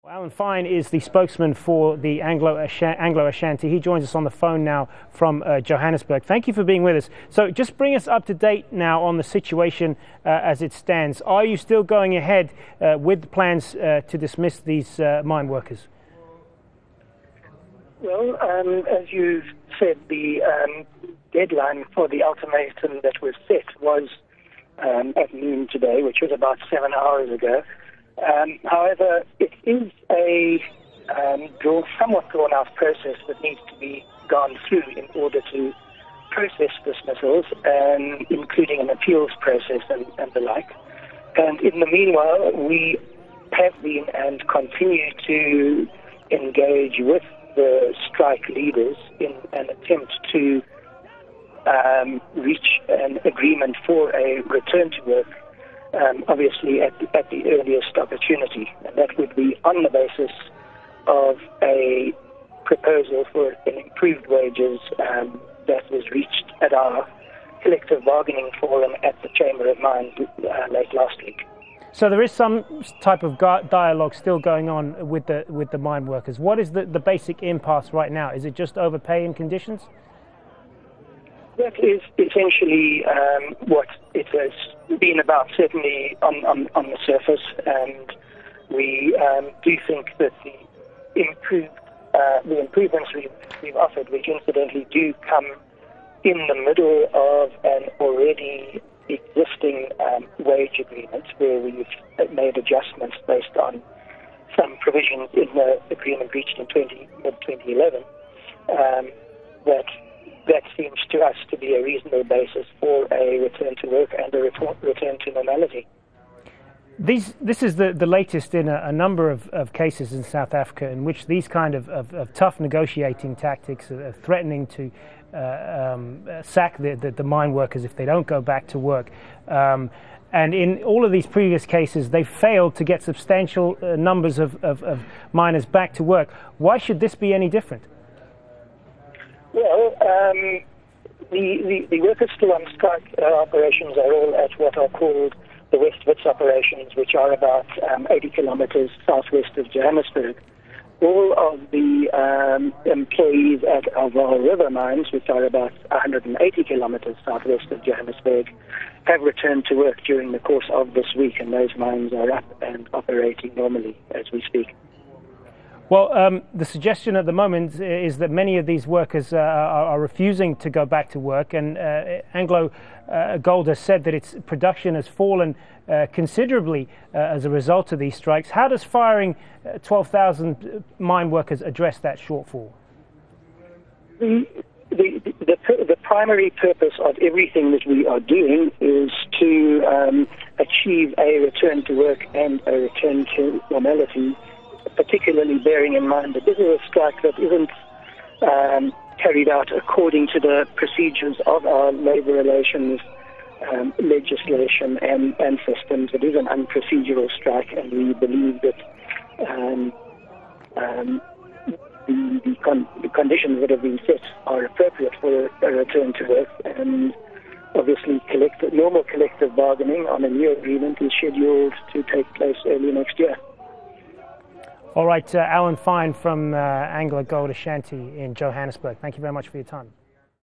Alan Fine is the spokesman for the Anglo-Ashanti. He joins us on the phone now from Johannesburg. Thank you for being with us. So just bring us up to date now on the situation as it stands. Are you still going ahead with plans to dismiss these mine workers? Well, as you said, the deadline for the ultimatum that was set was at noon today, which was about 7 hours ago. However, it is a somewhat drawn-out process that needs to be gone through in order to process dismissals, including an appeals process and the like. And in the meanwhile, we have been and continue to engage with the strike leaders in an attempt to reach an agreement for a return to work, obviously at the earliest opportunity. And that would be on the basis of a proposal for an improved wages that was reached at our collective bargaining forum at the Chamber of Mines late last week. So there is some type of dialogue still going on with the mine workers. What is the basic impasse right now? Is it just overpay and conditions? That is essentially what it has been about, certainly on the surface, and we do think that the improvements we've offered, which incidentally do come in the middle of an already existing wage agreement, where we've made adjustments based on some provisions in the agreement reached in mid-2011, that seems to us to be a reasonable basis for a return to work and a return to normality. This is the latest in a number of cases in South Africa in which these kind of tough negotiating tactics are threatening to sack the mine workers if they don't go back to work. And in all of these previous cases, they failed to get substantial numbers of miners back to work. Why should this be any different? Well, the workers still on strike operations are all at what are called the West Wits operations, which are about 80 kilometers southwest of Johannesburg. All of the employees at our Vaal River mines, which are about 180 kilometers southwest of Johannesburg, have returned to work during the course of this week, and those mines are up and operating normally as we speak. Well, the suggestion at the moment is that many of these workers are refusing to go back to work, and AngloGold has said that its production has fallen considerably as a result of these strikes. How does firing 12,000 mine workers address that shortfall? The primary purpose of everything that we are doing is to achieve a return to work and a return to normality, particularly bearing in mind that this is a strike that isn't carried out according to the procedures of our labour relations legislation and systems. It is an unprocedural strike, and we believe that the conditions that have been set are appropriate for a return to work, and obviously normal collective bargaining on a new agreement is scheduled to take place early next year. All right, Alan Fine from AngloGold Ashanti in Johannesburg. Thank you very much for your time.